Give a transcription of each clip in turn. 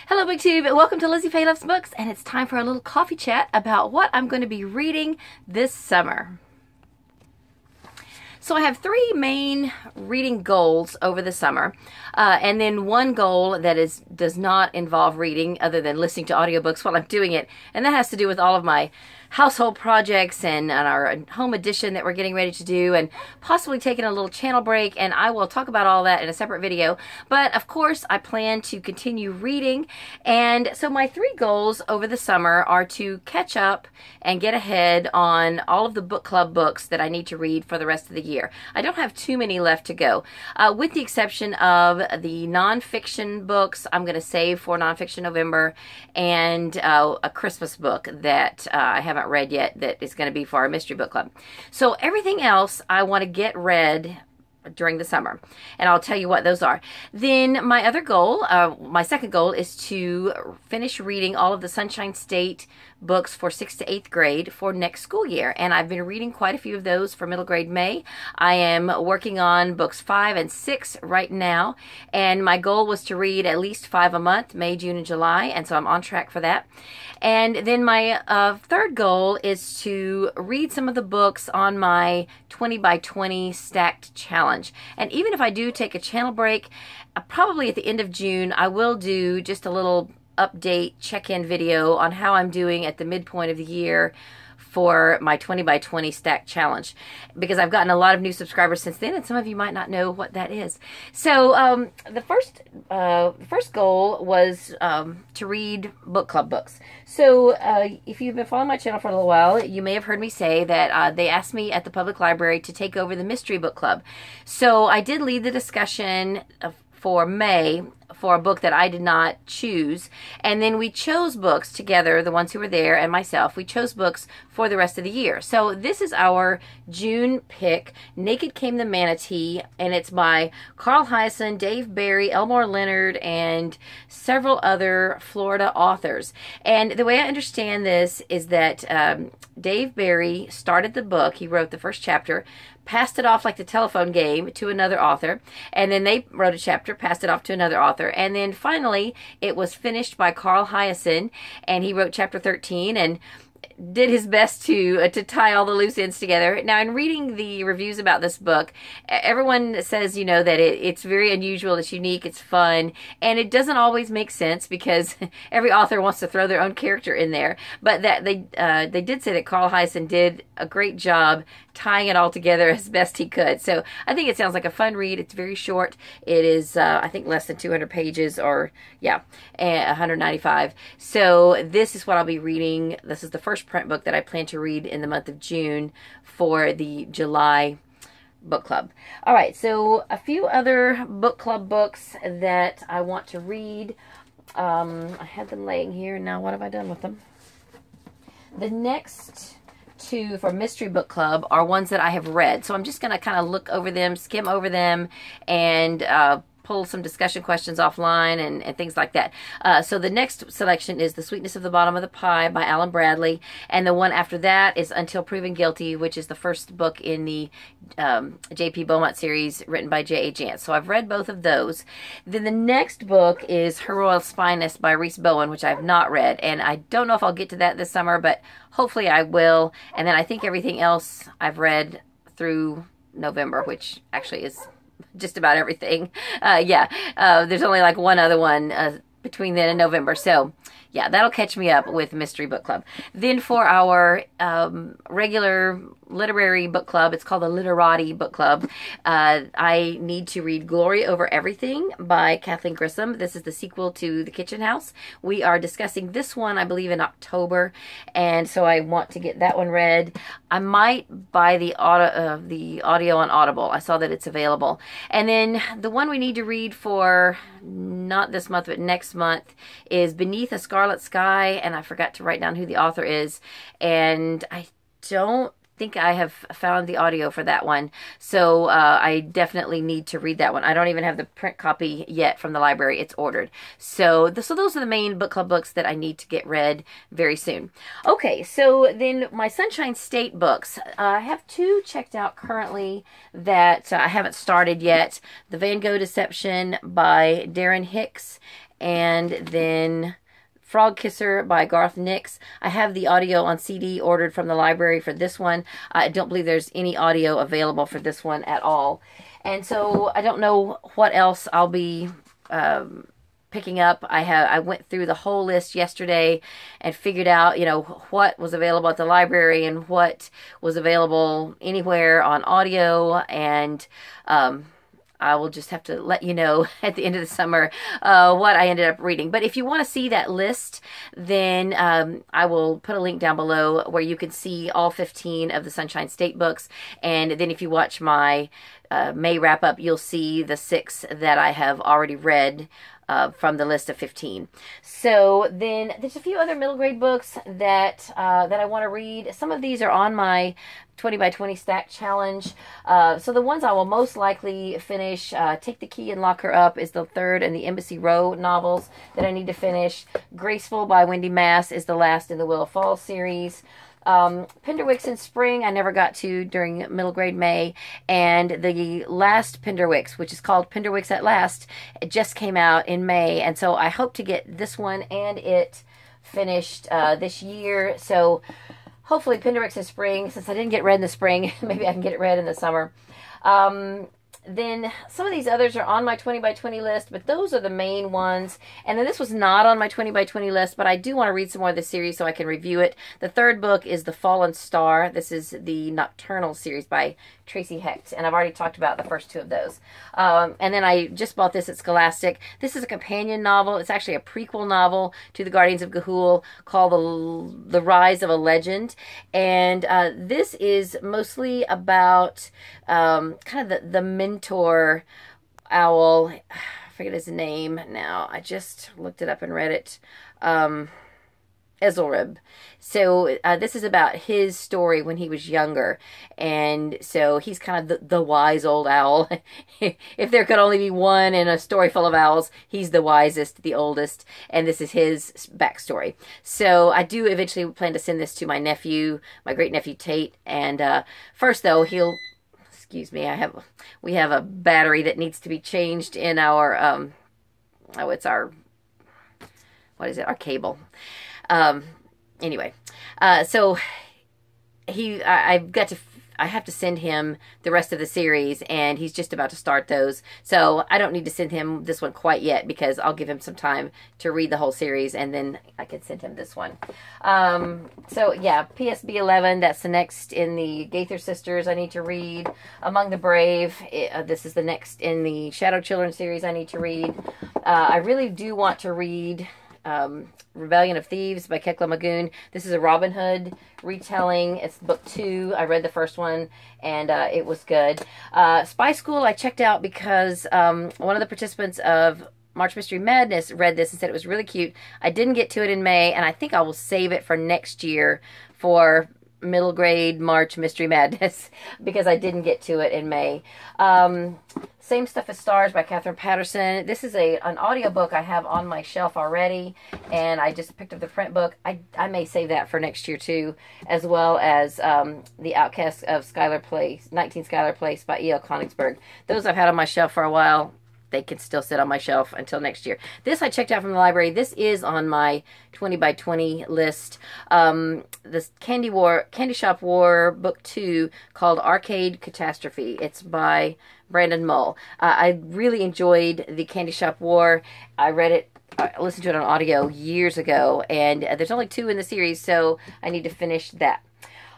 Hello BookTube, and welcome to Lizzie Faye Loves Books, and it's time for a little coffee chat about what I'm going to be reading this summer. So I have three main reading goals over the summer, and then one goal that does not involve reading other than listening to audiobooks while I'm doing it, and that has to do with all of my household projects and our home edition that we're getting ready to do, and possibly taking a little channel break, and I will talk about all that in a separate video. But of course I plan to continue reading, and so my three goals over the summer are to catch up and get ahead on all of the book club books that I need to read for the rest of the year. I don't have too many left to go, with the exception of the nonfiction books. I'm going to save for Nonfiction November, and a Christmas book that I haven't read yet that is going to be for our mystery book club. So everything else I want to get read during the summer, and I'll tell you what those are. Then my other goal, my second goal, is to finish reading all of the Sunshine State books for 6th to 8th grade for next school year, and I've been reading quite a few of those for middle grade May. I am working on books 5 and 6 right now, and my goal was to read at least 5 a month, May, June, and July, and so I'm on track for that. And then my third goal is to read some of the books on my 20 by 20 stacked challenge. And even if I do take a channel break, probably at the end of June, I will do just a little update check-in video on how I'm doing at the midpoint of the year for my 20 by 20 stack challenge, because I've gotten a lot of new subscribers since then, and some of you might not know what that is. So the first goal was to read book club books. So if you've been following my channel for a little while, you may have heard me say that they asked me at the public library to take over the mystery book club. So I did lead the discussion for May for a book that I did not choose, and then we chose books together, the ones who were there and myself. We chose books for the rest of the year. So this is our June pick, Naked Came the Manatee, and it's by Carl Hiaasen, Dave Barry, Elmore Leonard, and several other Florida authors. And the way I understand this is that Dave Barry started the book. He wrote the first chapter, passed it off like the telephone game to another author, and then they wrote a chapter, passed it off to another author, and then finally it was finished by Carl Hiaasen, and he wrote chapter 13 and did his best to tie all the loose ends together. Now, in reading the reviews about this book, everyone says, you know, that it's very unusual, it's unique, it's fun, and it doesn't always make sense because every author wants to throw their own character in there. But that they did say that Carl Hiaasen did a great job tying it all together as best he could. So I think it sounds like a fun read. It's very short. It is, I think, less than 200 pages, or yeah, 195. So this is what I'll be reading. This is the first print book that I plan to read in the month of June for the July book club. All right, so a few other book club books that I want to read. I had them laying here, and now what have I done with them? The next two for Mystery Book Club are ones that I have read. So I'm just going to kind of look over them, skim over them, and pull some discussion questions offline and things like that. So the next selection is The Sweetness of the Bottom of the Pie by Alan Bradley, and the one after that is Until Proven Guilty, which is the first book in the J.P. Beaumont series written by J.A. Jance. So I've read both of those. Then the next book is Her Royal Spyness by Rhys Bowen, which I have not read, and I don't know if I'll get to that this summer, but hopefully I will. And then I think everything else I've read through November, which actually is just about everything. There's only like one other one between then and November. So yeah, that'll catch me up with Mystery Book Club. Then for our regular literary book club, it's called the Literati Book Club. I need to read Glory Over Everything by Kathleen Grissom. This is the sequel to The Kitchen House. We are discussing this one, I believe, in October, and so I want to get that one read. I might buy the audio on Audible. I saw that it's available. And then the one we need to read for not this month but next month is Beneath a Scarlet Sky, and I forgot to write down who the author is, and I don't think I have found the audio for that one, so I definitely need to read that one. I don't even have the print copy yet from the library. It's ordered. So those are the main book club books that I need to get read very soon. Okay, so then my Sunshine State books. I have two checked out currently that I haven't started yet. The Van Gogh Deception by Darren Hicks and then Frog Kisser by Garth Nix. I have the audio on CD ordered from the library for this one. I don't believe there's any audio available for this one at all. And so I don't know what else I'll be picking up. I went through the whole list yesterday and figured out, you know, what was available at the library and what was available anywhere on audio, and I will just have to let you know at the end of the summer what I ended up reading. But if you want to see that list, then I will put a link down below where you can see all 15 of the Sunshine State books. And then if you watch my May wrap-up, you'll see the 6 that I have already read from the list of 15. So then there's a few other middle grade books that I want to read. Some of these are on my 20 by 20 stack challenge. So the ones I will most likely finish, Take the Key and Lock Her Up is the 3rd in the Embassy Row novels that I need to finish. Graceful by Wendy Mass is the last in the Willow Falls series. Pinderwicks in Spring I never got to during middle grade May, and the last Pinderwicks, which is called Pinderwicks at Last, it just came out in May, and so I hope to get this one and it finished this year. So hopefully Pinderwicks in Spring, since I didn't get read in the spring, maybe I can get it read in the summer. Then some of these others are on my 20 by 20 list, but those are the main ones. And then this was not on my 20 by 20 list, but I do want to read some more of the series so I can review it. The 3rd book is The Fallen Star. This is the Nocturnal series by Tracy Hecht, and I've already talked about the first 2 of those. And then I just bought this at Scholastic. This is a companion novel. It's actually a prequel novel to The Guardians of Ga'Hoole called The Rise of a Legend. And this is mostly about kind of the mentor owl. I forget his name now. I just looked it up and read it. Ezzelrib. So this is about his story when he was younger, and so he's kind of the wise old owl. If there could only be one in a story full of owls, he's the wisest, the oldest, and this is his backstory. So I do eventually plan to send this to my nephew, my great nephew Tate, and first though excuse me, we have a battery that needs to be changed in our it's our, what is it, our cable. Anyway, so I have to send him the rest of the series, and he's just about to start those. So I don't need to send him this one quite yet, because I'll give him some time to read the whole series, and then I can send him this one. So yeah, PSB 11, that's the next in the Gaither Sisters I need to read. Among the Brave, this is the next in the Shadow Children series I need to read. I really do want to read Rebellion of Thieves by Kekla Magoon. This is a Robin Hood retelling. It's book 2. I read the first one, and it was good. Spy School I checked out because one of the participants of March Mystery Madness read this and said it was really cute. I didn't get to it in May, and I think I will save it for next year for middle grade March Mystery Madness because I didn't get to it in May. Same Stuff as Stars by Catherine Patterson. This is an audiobook I have on my shelf already, and I just picked up the print book. I may save that for next year too, as well as The Outcasts of Schuyler Place, 19 Schuyler Place by E.L. Konigsberg. Those I've had on my shelf for a while. They can still sit on my shelf until next year. This I checked out from the library. This is on my 20 by 20 list. This Candy Shop War book 2 called Arcade Catastrophe. It's by Brandon Mull. I really enjoyed the Candy Shop War. I read it, I listened to it on audio years ago, and there's only 2 in the series, so I need to finish that.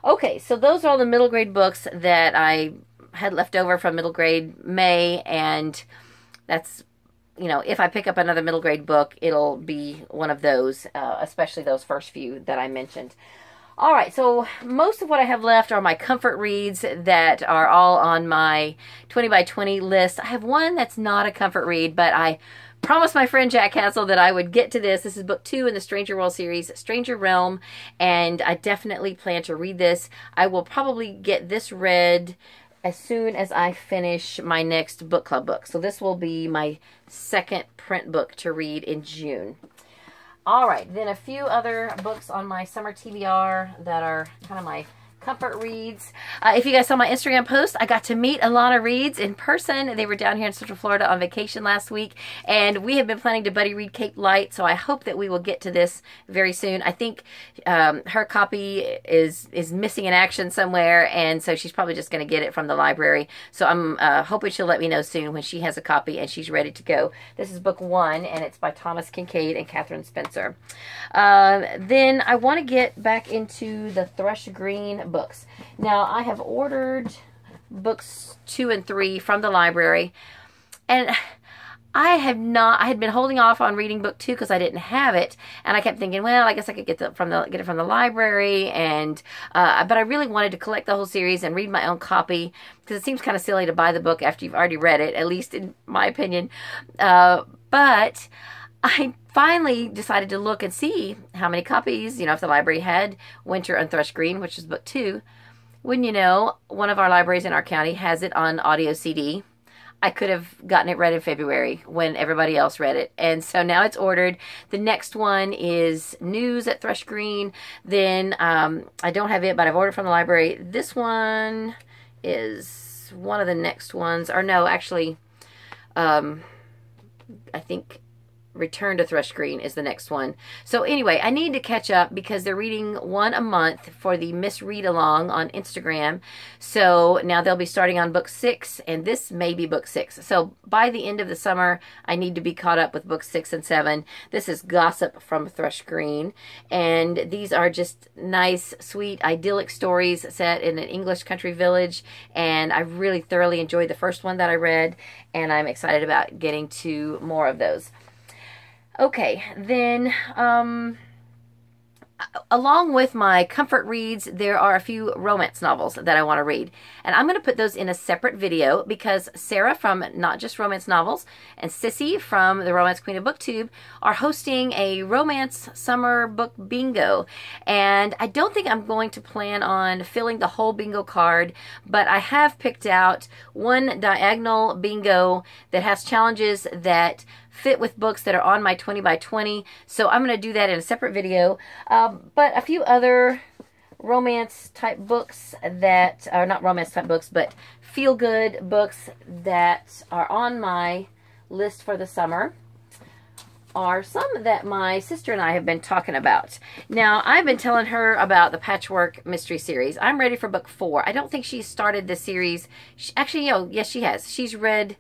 Okay, so those are all the middle grade books that I had left over from middle grade May, and that's, you know, if I pick up another middle grade book, it'll be one of those, especially those first few that I mentioned. All right, so most of what I have left are my comfort reads that are all on my 20 by 20 list. I have one that's not a comfort read, but I promised my friend Jack Castle that I would get to this. This is book 2 in the Stranger World series, Stranger Realm, and I definitely plan to read this. I will probably get this read as soon as I finish my next book club book. So this will be my second print book to read in June. All right, then a few other books on my summer TBR that are kind of my comfort reads. If you guys saw my Instagram post, I got to meet Alana Reeds in person. They were down here in Central Florida on vacation last week, and we have been planning to buddy read Cape Light, so I hope that we will get to this very soon. I think her copy is missing in action somewhere, and so she's probably just going to get it from the library. So I'm hoping she'll let me know soon when she has a copy and she's ready to go. This is book 1, and it's by Thomas Kincaid and Catherine Spencer. Then I want to get back into the Thrush Green books. Now, I have ordered books 2 and 3 from the library, and I had been holding off on reading book 2 because I didn't have it, and I kept thinking, well, I guess I could get it from the library, and but I really wanted to collect the whole series and read my own copy, because it seems kind of silly to buy the book after you've already read it, at least in my opinion. But I finally decided to look and see how many copies, if the library had Winter on Thrush Green, which is book 2. Wouldn't you know, one of our libraries in our county has it on audio CD. I could have gotten it read in February when everybody else read it. And so now it's ordered. The next one is News at Thrush Green. Then I don't have it, but I've ordered from the library. This one is one of the next ones. Or no, actually, I think Return to Thrush Green is the next one. So anyway, I need to catch up because they're reading one a month for the Miss Read Along on Instagram. So now they'll be starting on book 6, and this may be book 6. So by the end of the summer, I need to be caught up with books 6 and 7. This is Gossip from Thrush Green, and these are just nice, sweet, idyllic stories set in an English country village, and I really thoroughly enjoyed the first one that I read, and I'm excited about getting to more of those. Okay, then, along with my comfort reads, there are a few romance novels that I want to read. And I'm going to put those in a separate video because Sarah from Not Just Romance Novels and Sissy from the Romance Queen of BookTube are hosting a romance summer book bingo. And I don't think I'm going to plan on filling the whole bingo card, but I have picked out one diagonal bingo that has challenges that fit with books that are on my 20 by 20. So I'm going to do that in a separate video. But a few other romance type books that are not romance type books, but feel good books that are on my list for the summer are some that my sister and I have been talking about. Now, I've been telling her about the Patchwork Mystery Series. I'm ready for book 4. I don't think she's started this series. Actually, yes, she has. She's read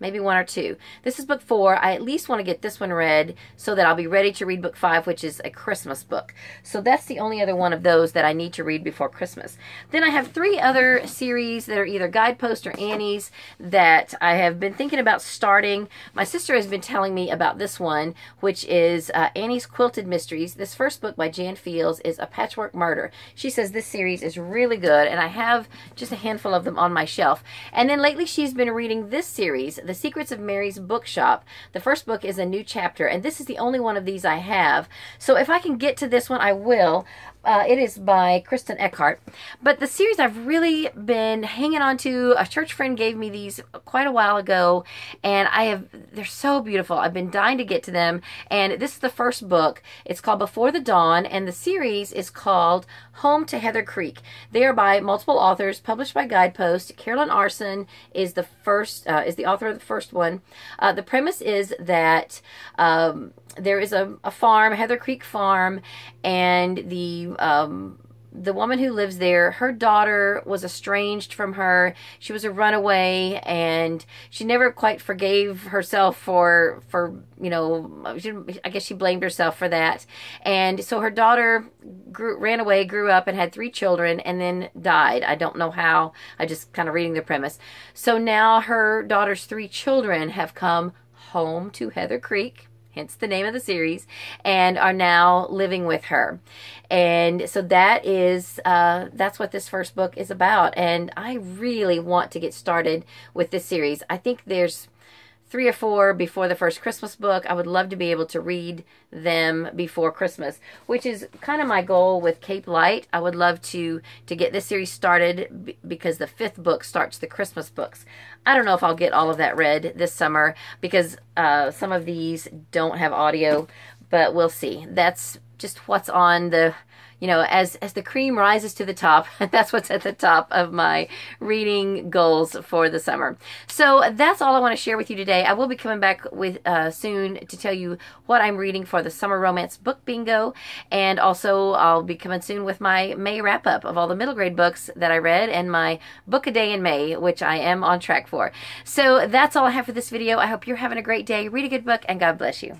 maybe 1 or 2. This is book 4. I at least want to get this one read so that I'll be ready to read book 5, which is a Christmas book. So that's the only other one of those that I need to read before Christmas. Then I have 3 other series that are either Guidepost or Annie's that I have been thinking about starting. My sister has been telling me about this one, which is Annie's Quilted Mysteries. This first book by Jan Fields is A Patchwork Murder. She says this series is really good, and I have just a handful of them on my shelf. And then lately she's been reading this series, The Secrets of Mary's Bookshop. The first book is a new chapter, and this is the only one of these I have. So if I can get to this one, I will. It is by Kristen Eckhart. But the series I've really been hanging on to. A church friend gave me these quite a while ago, and they're so beautiful. I've been dying to get to them, and this is the first book. It's called Before the Dawn, and the series is called Home to Heather Creek. They are by multiple authors, published by Guidepost. Carolyn Arson is the author of the first one. The premise is that there is a farm, Heather Creek Farm, and the woman who lives there, her daughter was estranged from her. She was a runaway, and she never quite forgave herself for I guess she blamed herself for that. And so her daughter ran away, grew up, and had 3 children, and then died. I don't know how. I just kind of reading the premise. So now her daughter's 3 children have come home to Heather Creek, hence the name of the series, and are now living with her. And so that's what this first book is about. And I really want to get started with this series. I think there's 3 or 4 before the first Christmas book. I would love to be able to read them before Christmas, which is kind of my goal with Cape Light. I would love to get this series started because the 5th book starts the Christmas books. I don't know if I'll get all of that read this summer because some of these don't have audio, but we'll see. That's just what's on the you know, as the cream rises to the top, that's what's at the top of my reading goals for the summer. So that's all I want to share with you today. I will be coming back with soon to tell you what I'm reading for the summer romance book bingo, and also I'll be coming soon with my May wrap-up of all the middle grade books that I read and my book a day in May, which I am on track for. So that's all I have for this video. I hope you're having a great day. Read a good book, and God bless you.